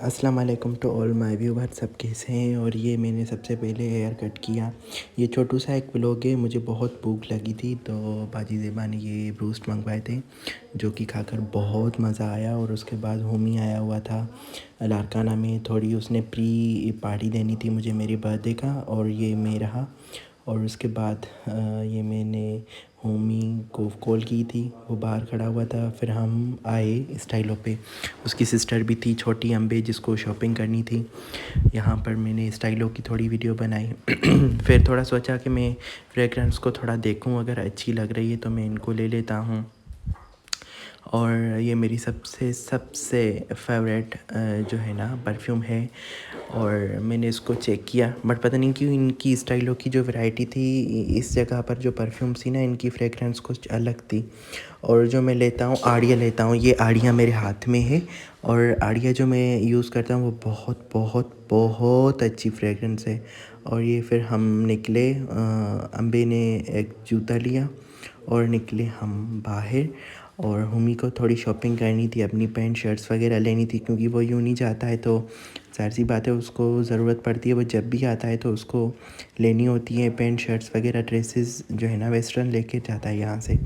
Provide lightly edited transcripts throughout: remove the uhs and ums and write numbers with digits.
अस्सलाम वालेकुम to all my viewers. सब कैसे हैं। और ये मैंने सबसे पहले हेयर कट किया। ये छोटू सा एक व्लॉग है। मुझे बहुत भूख लगी थी तो बाजी ज़ेबा ने ये ब्रूस्ट मंगवाए थे जो कि खाकर बहुत मज़ा आया। और उसके बाद होमी आया हुआ था लारकाना में, थोड़ी उसने प्री पार्टी देनी थी मुझे मेरे बर्थडे का, और ये मैं रहा। और उसके बाद ये मैंने होमी को कॉल की थी, वो बाहर खड़ा हुआ था। फिर हम आए स्टाइलों पे। उसकी सिस्टर भी थी छोटी अम्बे, जिसको शॉपिंग करनी थी। यहाँ पर मैंने स्टाइलों की थोड़ी वीडियो बनाई। फिर थोड़ा सोचा कि मैं फ्रेगरेंस को थोड़ा देखूँ, अगर अच्छी लग रही है तो मैं इनको ले लेता हूँ। और ये मेरी सबसे सबसे फेवरेट जो है ना परफ्यूम है। और मैंने इसको चेक किया, बट पता नहीं क्यों इनकी स्टाइलों की जो वैरायटी थी, इस जगह पर जो परफ्यूम्स थी ना, इनकी फ्रेगरेंस कुछ अलग थी। और जो मैं लेता हूँ आड़िया लेता हूँ, ये आड़िया मेरे हाथ में है। और आड़िया जो मैं यूज़ करता हूँ वो बहुत बहुत बहुत अच्छी फ्रेगरेंस है। और ये फिर हम निकले, अम्बे ने एक जूता लिया और निकले हम बाहर। और हुमी को थोड़ी शॉपिंग करनी थी, अपनी पैंट शर्ट्स वगैरह लेनी थी, क्योंकि वो यूँ नहीं जाता है तो ज़ाहिर सी बात है उसको ज़रूरत पड़ती है। वो जब भी आता है तो उसको लेनी होती है पैंट शर्ट्स वगैरह, ड्रेसेस जो है ना वेस्टर्न लेके जाता है यहाँ से।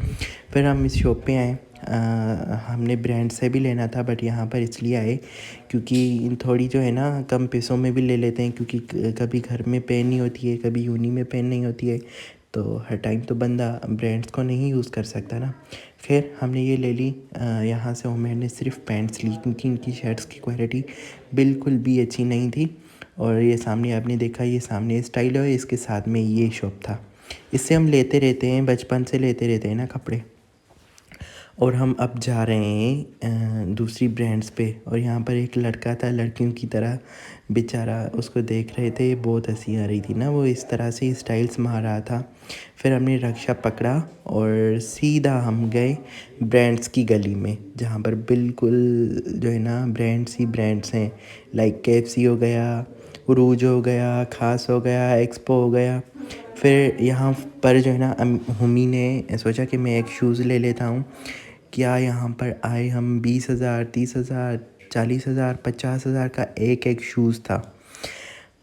फिर हम इस शॉप पे आए। हमने ब्रांड से भी लेना था, बट यहाँ पर इसलिए आए क्योंकि इन थोड़ी जो है ना कम पैसों में भी ले लेते हैं, क्योंकि कभी घर में पेन नहीं होती है, कभी यूनी में पेन नहीं होती है, तो हर टाइम तो बंदा ब्रांड्स को नहीं यूज़ कर सकता ना। फिर हमने ये ले ली यहाँ से। और मैंने सिर्फ पैंट्स ली क्योंकि इनकी शर्ट्स की क्वालिटी बिल्कुल भी अच्छी नहीं थी। और ये सामने आपने देखा, ये सामने स्टाइल है, इसके साथ में ये शॉप था। इससे हम लेते रहते हैं, बचपन से लेते रहते हैं ना कपड़े। और हम अब जा रहे हैं दूसरी ब्रांड्स पे। और यहाँ पर एक लड़का था, लड़कियों की तरह बेचारा, उसको देख रहे थे, बहुत हंसी आ रही थी ना, वो इस तरह से स्टाइल्स मार रहा था। फिर हमने रक्षा पकड़ा और सीधा हम गए ब्रांड्स की गली में, जहाँ पर बिल्कुल जो है ना ब्रांड्स ही ब्रांड्स हैं। लाइक KFC हो गया, उरूज हो गया, खास हो गया, एक्सपो हो गया। फिर यहाँ पर जो है ना हुमी ने सोचा कि मैं एक शूज़ ले लेता हूँ। क्या यहाँ पर आए हम 20,000, 30,000, 40,000, 50,000 का एक एक शूज़ था।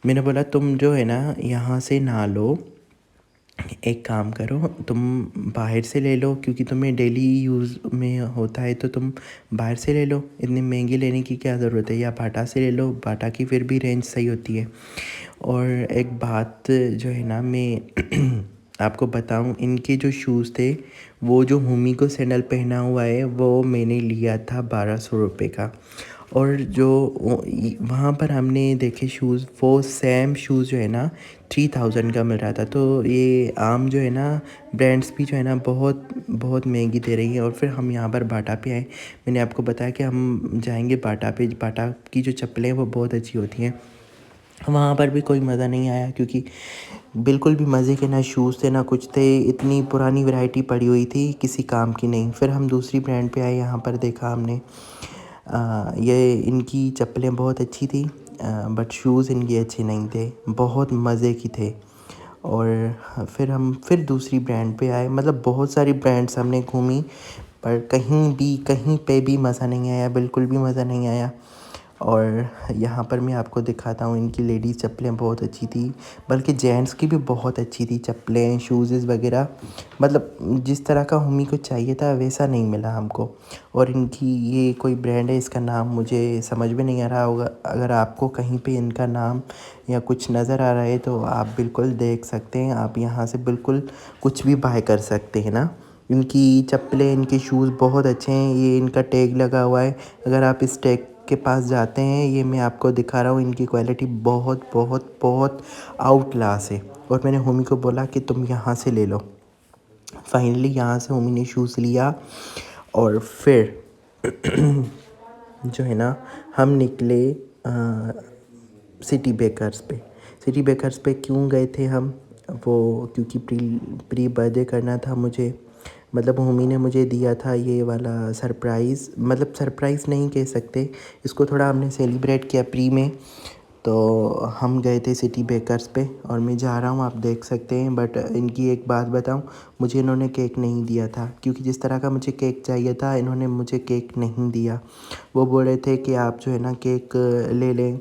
मैंने बोला तुम जो है ना यहाँ से ना लो, एक काम करो, तुम बाहर से ले लो, क्योंकि तुम्हें डेली यूज़ में होता है तो तुम बाहर से ले लो, इतनी महंगी लेने की क्या ज़रूरत है। या बाटा से ले लो, बाटा की फिर भी रेंज सही होती है। और एक बात जो है ना मैं आपको बताऊं, इनके जो शूज़ थे, वो जो हुमी को सैंडल पहना हुआ है वो मैंने लिया था 1200 रुपये का। और जो वहाँ पर हमने देखे शूज़, वो सेम शूज़ जो है ना 3000 का मिल रहा था। तो ये आम जो है ना ब्रांड्स भी जो है ना बहुत बहुत महंगी दे रही है। और फिर हम यहाँ पर बाटा पे आए। मैंने आपको बताया कि हम जाएंगे बाटा पे। बाटा की जो चप्पलें हैं वो बहुत अच्छी होती हैं। वहाँ पर भी कोई मज़ा नहीं आया, क्योंकि बिल्कुल भी मज़े के ना शूज़ थे ना कुछ थे। इतनी पुरानी वैरायटी पड़ी हुई थी, किसी काम की नहीं। फिर हम दूसरी ब्रांड पे आए। यहाँ पर देखा हमने ये इनकी चप्पलें बहुत अच्छी थी, बट शूज़ इनके अच्छे नहीं थे, बहुत मज़े की थे। और फिर हम फिर दूसरी ब्रांड पे आए। मतलब बहुत सारी ब्रांड्स हमने घूमी, पर कहीं पे भी मज़ा नहीं आया, बिल्कुल भी मज़ा नहीं आया। और यहाँ पर मैं आपको दिखाता हूँ, इनकी लेडीज़ चप्पलें बहुत अच्छी थी, बल्कि जेंट्स की भी बहुत अच्छी थी चप्पलें, शूज़ वगैरह। मतलब जिस तरह का हुमी को चाहिए था वैसा नहीं मिला हमको। और इनकी ये कोई ब्रांड है, इसका नाम मुझे समझ में नहीं आ रहा होगा। अगर आपको कहीं पे इनका नाम या कुछ नज़र आ रहा है तो आप बिल्कुल देख सकते हैं। आप यहाँ से बिल्कुल कुछ भी बाय कर सकते हैं ना। इनकी चप्पलें, इनके शूज़ बहुत अच्छे हैं। ये इनका टैग लगा हुआ है, अगर आप इस टैग के पास जाते हैं, ये मैं आपको दिखा रहा हूँ, इनकी क्वालिटी बहुत बहुत बहुत आउट क्लास है। और मैंने हुमी को बोला कि तुम यहाँ से ले लो। फाइनली यहाँ से हुमी ने शूज़ लिया। और फिर जो है ना हम निकले सिटी बेकर्स पे। सिटी बेकर्स पे क्यों गए थे हम, वो क्योंकि प्री बर्थडे करना था मुझे। मतलब हुमी ने मुझे दिया था ये वाला सरप्राइज़, मतलब सरप्राइज़ नहीं कह सकते इसको, थोड़ा हमने सेलिब्रेट किया प्री में। तो हम गए थे सिटी बेकर्स पे और मैं जा रहा हूँ, आप देख सकते हैं। बट इनकी एक बात बताऊँ, मुझे इन्होंने केक नहीं दिया था, क्योंकि जिस तरह का मुझे केक चाहिए था इन्होंने मुझे केक नहीं दिया। वो बोल रहे थे कि आप जो है ना केक ले लें,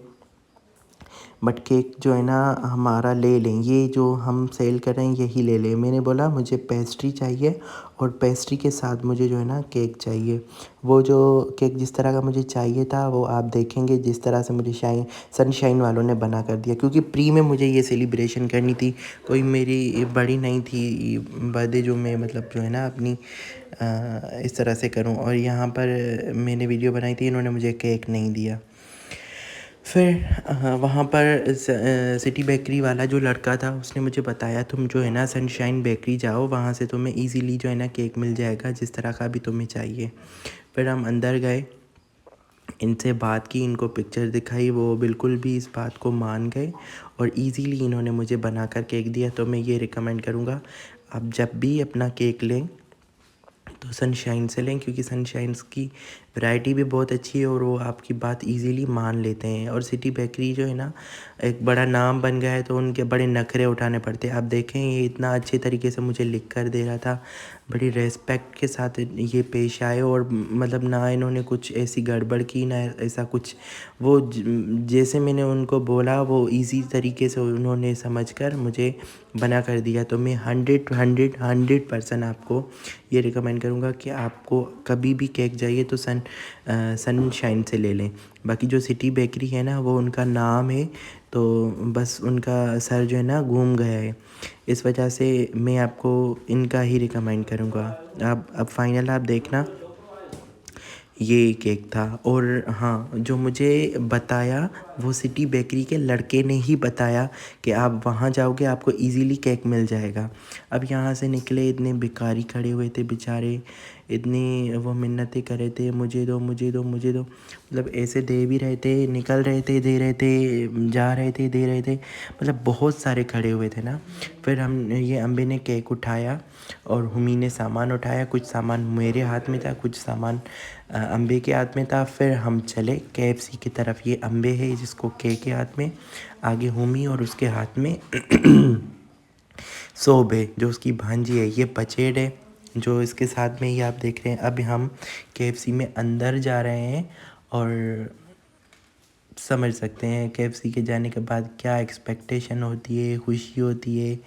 बट केक जो है ना हमारा ले लें, ये जो हम सेल कर रहे हैं यही ले लें। मैंने बोला मुझे पेस्ट्री चाहिए और पेस्ट्री के साथ मुझे जो है ना केक चाहिए। वो जो केक जिस तरह का मुझे चाहिए था वो आप देखेंगे जिस तरह से मुझे सनशाइन वालों ने बना कर दिया, क्योंकि प्री में मुझे ये सेलिब्रेशन करनी थी, कोई मेरी बड़ी नहीं थी बर्थडे जो मैं मतलब जो है ना अपनी इस तरह से करूं। और यहाँ पर मैंने वीडियो बनाई थी, इन्होंने मुझे केक नहीं दिया। फिर वहाँ पर सिटी बेकरी वाला जो लड़का था उसने मुझे बताया तुम जो है ना सनशाइन बेकरी जाओ, वहाँ से तुम्हें इजीली जो है ना केक मिल जाएगा जिस तरह का भी तुम्हें चाहिए। फिर हम अंदर गए, इनसे बात की, इनको पिक्चर दिखाई, वो बिल्कुल भी इस बात को मान गए और इजीली इन्होंने मुझे बनाकर केक दिया। तो मैं ये रिकमेंड करूँगा आप जब भी अपना केक लें तो सनशाइन से लें, क्योंकि सनशाइन्स की वैरायटी भी बहुत अच्छी है और वो आपकी बात इजीली मान लेते हैं। और सिटी बेकरी जो है ना एक बड़ा नाम बन गया है, तो उनके बड़े नखरे उठाने पड़ते हैं। आप देखें ये इतना अच्छे तरीके से मुझे लिख कर दे रहा था, बड़ी रेस्पेक्ट के साथ ये पेश आए, और मतलब ना इन्होंने कुछ ऐसी गड़बड़ की ना ऐसा कुछ। वो जैसे मैंने उनको बोला वो इजी तरीके से उन्होंने समझकर मुझे बना कर दिया। तो मैं 100% आपको ये रिकमेंड करूँगा कि आपको कभी भी केक चाहिए तो सनशाइन से ले लें। बाकी जो सिटी बेकरी है ना वो उनका नाम है, तो बस उनका सर जो है ना घूम गया है, इस वजह से मैं आपको इनका ही रिकमेंड करूँगा। आप अब फाइनल आप देखना, ये केक था। और हाँ, जो मुझे बताया वो सिटी बेकरी के लड़के ने ही बताया कि आप वहाँ जाओगे आपको इजीली केक मिल जाएगा। अब यहाँ से निकले, इतने भिखारी खड़े हुए थे बेचारे, इतनी वो मिन्नतें कर रहे थे मुझे दो मुझे दो मुझे दो, मतलब ऐसे दे भी रहे थे, निकल रहे थे दे रहे थे, जा रहे थे दे रहे थे, मतलब बहुत सारे खड़े हुए थे ना। फिर हम ये अम्बे ने केक उठाया और हुमी ने सामान उठाया, कुछ सामान मेरे हाथ में था, कुछ सामान अम्बे के हाथ में था। फिर हम चले KFC की तरफ। ये अम्बे है जिसको केक के हाथ में, आगे हुमी और उसके हाथ में सोब है जो उसकी भांजी है। ये पचेड है जो इसके साथ में ही आप देख रहे हैं। अब हम KFC में अंदर जा रहे हैं और समझ सकते हैं KFC के जाने के बाद क्या एक्सपेक्टेशन होती है, खुशी होती है,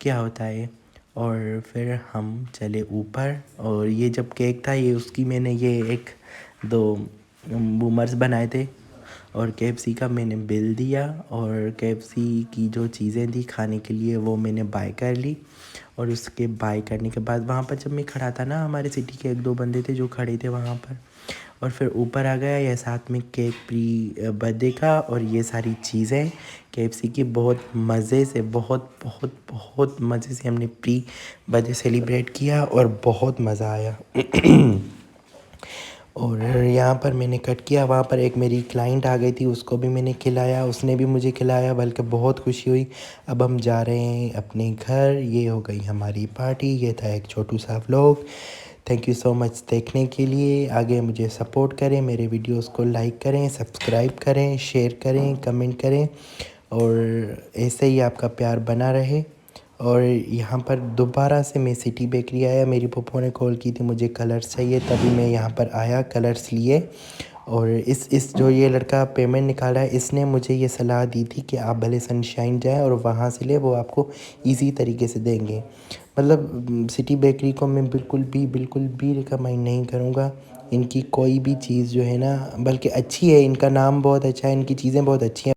क्या होता है। और फिर हम चले ऊपर, और ये जब केक था ये उसकी मैंने ये एक दो बूमर्स बनाए थे और KFC का मैंने बिल दिया, और KFC की जो चीज़ें थी खाने के लिए वो मैंने बाय कर ली। और उसके बाय करने के बाद वहाँ पर जब मैं खड़ा था ना, हमारे सिटी के एक दो बंदे थे जो खड़े थे वहाँ पर, और फिर ऊपर आ गया ये साथ में केक प्री बर्थडे का और ये सारी चीज़ें KFC की। बहुत मज़े से बहुत मज़े से हमने प्री बर्थडे सेलिब्रेट किया और बहुत मज़ा आया। और यहाँ पर मैंने कट किया, वहाँ पर एक मेरी क्लाइंट आ गई थी, उसको भी मैंने खिलाया, उसने भी मुझे खिलाया, बल्कि बहुत खुशी हुई। अब हम जा रहे हैं अपने घर। ये हो गई हमारी पार्टी। ये था एक छोटू सा vlog. Thank you so much देखने के लिए। आगे मुझे सपोर्ट करें, मेरे वीडियोस को लाइक करें, सब्सक्राइब करें, शेयर करें, कमेंट करें, और ऐसे ही आपका प्यार बना रहे। और यहाँ पर दोबारा से मैं सिटी बेकरी आया, मेरी पप्पू ने कॉल की थी मुझे कलर्स चाहिए, तभी मैं यहाँ पर आया कलर्स लिए। और इस जो ये लड़का पेमेंट निकाला है, इसने मुझे ये सलाह दी थी कि आप भले सनशाइन जाएं और वहाँ से ले, वो आपको इजी तरीके से देंगे। मतलब सिटी बेकरी को मैं बिल्कुल भी रिकमेंड नहीं करूँगा। इनकी कोई भी चीज़ जो है ना, बल्कि अच्छी है, इनका नाम बहुत अच्छा है, इनकी चीज़ें बहुत अच्छी हैं।